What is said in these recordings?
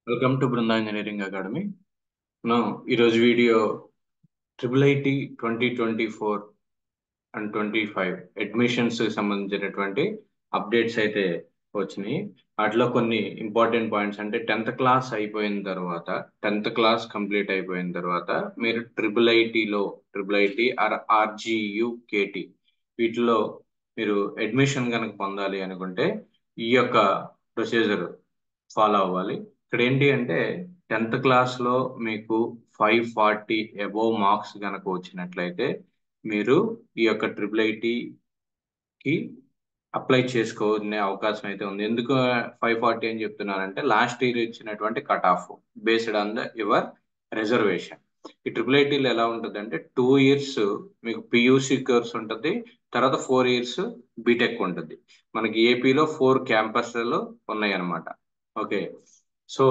Welcome to Brinda engineering academy. మనం ఈరోజు video triple IT 2024 and 25 admissions సంబంధించినటువంటి అప్డేట్స్ అయితే వచ్చినాయి. వాటిలో కొన్ని ఇంపార్టెంట్ పాయింట్స్ అంటే 10th క్లాస్ అయిపోయిన తర్వాత 10th క్లాస్ కంప్లీట్ అయిపోయిన తర్వాత మీరు ట్రిపుల్ ఐటీ ఆర్ ఆర్జియు కేటీ వీటిలో మీరు అడ్మిషన్ కనుక పొందాలి అనుకుంటే ఈ యొక్క ప్రొసీజర్ ఫాలో అవ్వాలి. ఇక్కడ ఏంటి అంటే 10th క్లాస్లో మీకు 540 అబోవ్ మార్క్స్ కనుక వచ్చినట్లయితే మీరు ఈ యొక్క ట్రిపుల్ ఐటీకి అప్లై చేసుకోనే అవకాశం అయితే ఉంది. ఎందుకు 540 అని చెప్తున్నానంటే లాస్ట్ ఇయర్ ఇచ్చినటువంటి cut off based on the your reservation. ఈ ట్రిపుల్ ఐటీలో ఎలా ఉంటుంది అంటే 2 ఇయర్స్ మీకు పియూసి కోర్స్ ఉంటుంది, తర్వాత 4 ఇయర్స్ బీటెక్ ఉంటుంది. మనకి ఏపీలో 4 క్యాంపస్లలో ఉన్నాయి అన్నమాట. ఓకే, సో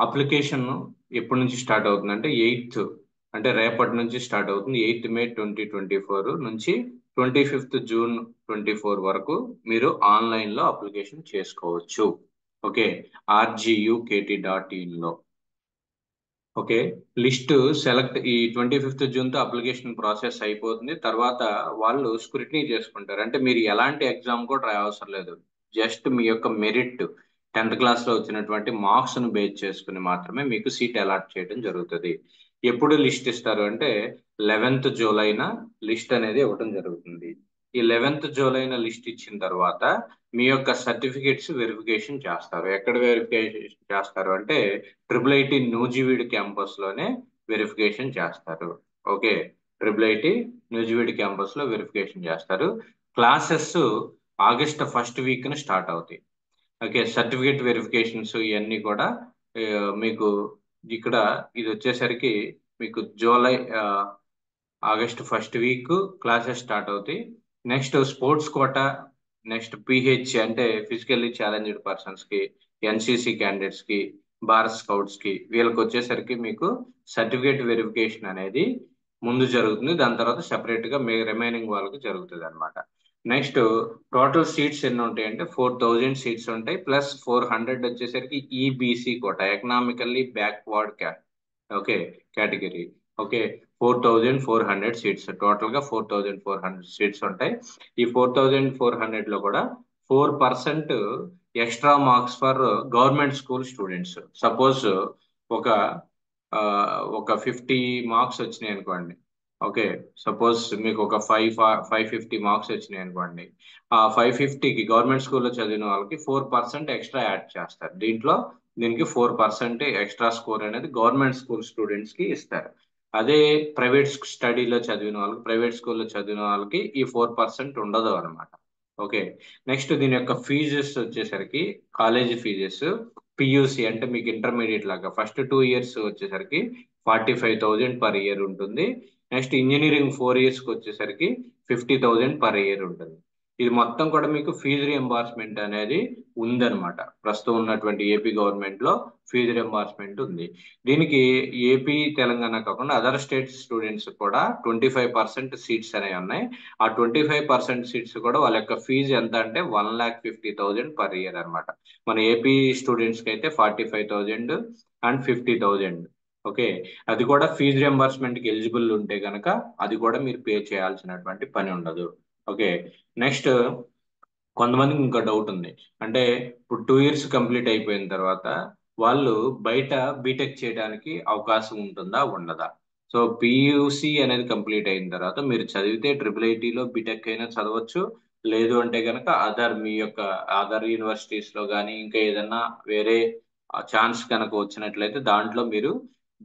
అప్లికేషన్ ఎప్పటి నుంచి స్టార్ట్ అవుతుంది అంటే 8th, అంటే రేపటి నుంచి స్టార్ట్ అవుతుంది. 8th మే 2024 నుంచి 25th జూన్ 24 వరకు మీరు ఆన్లైన్లో అప్లికేషన్ చేసుకోవచ్చు. ఓకే, rgukt.in లో. ఓకే, లిస్ట్ సెలెక్ట్ ఈ 25th జూన్తో అప్లికేషన్ ప్రాసెస్ అయిపోతుంది. తర్వాత వాళ్ళు స్క్రూటినీ చేసుకుంటారు. అంటే మీరు ఎలాంటి ఎగ్జామ్ కూడా రాయవసరం లేదు. జస్ట్ మీ యొక్క మెరిట్ 10th క్లాస్లో వచ్చినటువంటి మార్క్స్ను బేస్ చేసుకుని మాత్రమే మీకు సీట్ అలాట్ చేయడం జరుగుతుంది. ఎప్పుడు లిస్ట్ ఇస్తారు అంటే 11th జూలైన లిస్ట్ అనేది ఇవ్వడం జరుగుతుంది. ఈ 11th జూలైన లిస్ట్ ఇచ్చిన తర్వాత మీ యొక్క సర్టిఫికేట్స్ వెరిఫికేషన్ చేస్తారు. ఎక్కడ వెరిఫికేషన్ చేస్తారు అంటే ట్రిపుల్ ఐటీ నూజివీడ్ క్యాంపస్ లోనే వెరిఫికేషన్ చేస్తారు. Okay, triple IT Nuzvid campus లో వెరిఫికేషన్ చేస్తారు. క్లాసెస్ ఆగస్ట్ ఫస్ట్ వీక్ న స్టార్ట్ అవుతాయి. ఓకే, సర్టిఫికేట్ వెరిఫికేషన్స్ ఇవన్నీ కూడా మీకు ఇక్కడ ఇది వచ్చేసరికి మీకు August first week classes start అవుతాయి. Next sports quota, next PH అంటే ఫిజికల్లీ ఛాలెంజ్డ్ పర్సన్స్ కి, ఎన్సిసి క్యాండిడేట్స్ కి, భారత్ స్కౌట్స్ కి వీళ్ళకి వచ్చేసరికి మీకు సర్టిఫికేట్ వెరిఫికేషన్ అనేది ముందు జరుగుతుంది. దాని తర్వాత సెపరేట్ గా మీ రిమైనింగ్ వాళ్ళకి జరుగుతుంది అనమాట. నెక్స్ట్ టోటల్ సీట్స్ ఎన్ని ఉంటాయి అంటే 4000 సీట్స్ ఉంటాయి, ప్లస్ 400 వచ్చేసరికి EBC quota, economically backward okay category. Okay, 4400 seats, total గా 4400 సీట్స్ ఉంటాయి. ఈ 4400 లో కూడా 4% extra marks for government school students. Suppose ఒక ఒక 50 మార్క్స్ వచ్చినాయి అనుకోండి. ఓకే, సపోజ్ మీకు ఒక 550 మార్క్స్ వచ్చినాయి అనుకోండి. ఆ 550కి గవర్నమెంట్ స్కూల్లో చదివిన వాళ్ళకి 4% ఎక్స్ట్రా యాడ్ చేస్తారు. దీనికి 4% ఎక్స్ట్రా స్కోర్ అనేది గవర్నమెంట్ స్కూల్ స్టూడెంట్స్ కి ఇస్తారు. అదే ప్రైవేట్ స్కూల్లో చదివిన వాళ్ళకి ఈ 4% ఉండదు అనమాట. ఓకే, నెక్స్ట్ దీని యొక్క ఫీజెస్ వచ్చేసరికి కాలేజీ ఫీజెస్ పియూసి అంటే మీకు ఇంటర్మీడియట్ లాగా ఫస్ట్ 2 ఇయర్స్ వచ్చేసరికి 45,000 పర్ ఇయర్ ఉంటుంది. నెక్స్ట్ ఇంజనీరింగ్ 4 ఇయర్స్ కి వచ్చేసరికి 50,000 పర్ ఇయర్ ఉంటుంది. ఇది మొత్తం కూడా మీకు ఫీజు రియంబర్స్మెంట్ అనేది ఉందన్నమాట. ప్రస్తుతం ఉన్నటువంటి ఏపీ గవర్నమెంట్ లో ఫీజు రియంబర్స్మెంట్ ఉంది. దీనికి ఏపీ తెలంగాణ కాకుండా అదర్ స్టేట్ స్టూడెంట్స్ కూడా 25% సీట్స్ అనేవి ఉన్నాయి. ఆ 25% సీట్స్ కూడా వాళ్ళ యొక్క ఫీజు ఎంత అంటే 1,50,000 పర్ ఇయర్ అనమాట. మన ఏపీ స్టూడెంట్స్ కి అయితే 45,000 అండ్ 50,000. ఓకే, అది కూడా ఫీజు రియంబర్స్మెంట్ కి ఎలిజిబుల్ ఉంటే గనక అది కూడా మీరు పే చేయాల్సినటువంటి పని ఉండదు. ఓకే, నెక్స్ట్ కొంతమందికి ఇంకా డౌట్ ఉంది. అంటే ఇప్పుడు 2 ఇయర్స్ కంప్లీట్ అయిపోయిన తర్వాత వాళ్ళు బయట బీటెక్ చేయడానికి అవకాశం ఉంటుందా ఉండదా? సో పియూసి అనేది కంప్లీట్ అయిన తర్వాత మీరు చదివితే ట్రిపుల్ ఐటీలో బీటెక్ అయినా చదవచ్చు. లేదు అంటే కనుక మీ యొక్క అదర్ యూనివర్సిటీస్ లో కానీ ఇంకా ఏదన్నా వేరే ఛాన్స్ కనుక వచ్చినట్లయితే దాంట్లో మీరు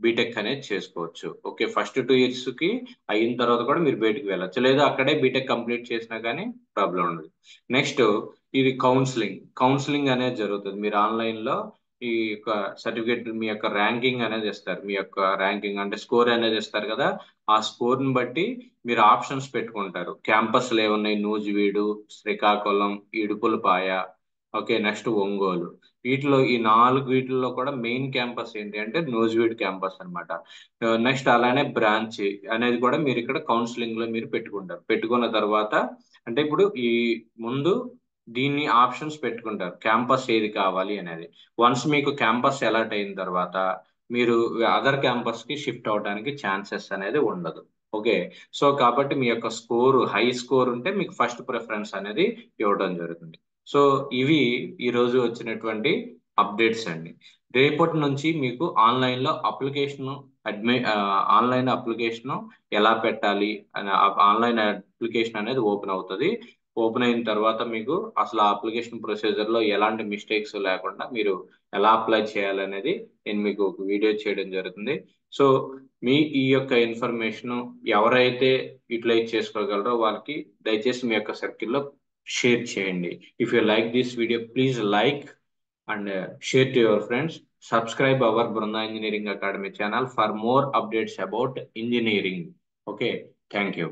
బీటెక్ అనేది చేసుకోవచ్చు. ఓకే, ఫస్ట్ 2 ఇయర్స్ కి అయిన తర్వాత కూడా మీరు బయటకు వెళ్ళచ్చు, లేదా అక్కడే బీటెక్ కంప్లీట్ చేసినా కానీ ప్రాబ్లం ఉండదు. నెక్స్ట్ ఇది కౌన్సిలింగ్ అనేది జరుగుతుంది. మీరు ఆన్లైన్ లో ఈ యొక్క సర్టిఫికేట్ మీ యొక్క ర్యాంకింగ్ అనేది ఇస్తారు. మీ యొక్క ర్యాంకింగ్ అంటే స్కోర్ అనేది ఇస్తారు కదా, ఆ స్కోర్ ని బట్టి మీరు ఆప్షన్స్ పెట్టుకుంటారు. క్యాంపస్లు ఏమున్నాయి, నూజివీడు, శ్రీకాకుళం, ఇడుపులపాయ, ఓకే, నెక్స్ట్ ఒంగోలు. వీటిలో కూడా మెయిన్ క్యాంపస్ ఏంటి అంటే నూజివీడ్ క్యాంపస్ అన్నమాట. నెక్స్ట్ అలానే బ్రాంచ్ అనేది కూడా మీరు ఇక్కడ కౌన్సిలింగ్ లో మీరు పెట్టుకుంటారు. పెట్టుకున్న తర్వాత అంటే ఇప్పుడు ఈ ముందు దీన్ని ఆప్షన్స్ పెట్టుకుంటారు క్యాంపస్ ఏది కావాలి అనేది. వన్స్ మీకు క్యాంపస్ అలాట్ అయిన తర్వాత మీరు అదర్ క్యాంపస్ కి షిఫ్ట్ అవడానికి ఛాన్సెస్ అనేది ఉండదు. ఓకే. సో కాబట్టి మీ యొక్క స్కోర్ హై స్కోర్ ఉంటే మీకు ఫస్ట్ ప్రిఫరెన్స్ అనేది ఇవ్వడం జరుగుతుంది. సో ఇవి ఈరోజు వచ్చినటువంటి అప్డేట్స్ అండి. రేపటి నుంచి మీకు ఆన్లైన్ అప్లికేషన్ ఎలా పెట్టాలి అని ఆన్లైన్ అప్లికేషన్ అనేది ఓపెన్ అవుతుంది. ఓపెన్ అయిన తర్వాత మీకు అసలు ఆ అప్లికేషన్ ప్రొసీజర్ లో ఎలాంటి మిస్టేక్స్ లేకుండా మీరు ఎలా అప్లై చేయాలనేది నేను మీకు ఒక వీడియో చేయడం జరుగుతుంది. సో మీ ఈ యొక్క ఇన్ఫర్మేషన్ ఎవరైతే యూటిలైజ్ చేసుకోగలరో వాళ్ళకి దయచేసి మీ యొక్క సర్కిల్లో షేర్ చేయండి. If you like this video please like and share to your friends. Subscribe our Brunda Engineering Academy channel for more updates about engineering. Okay, thank you.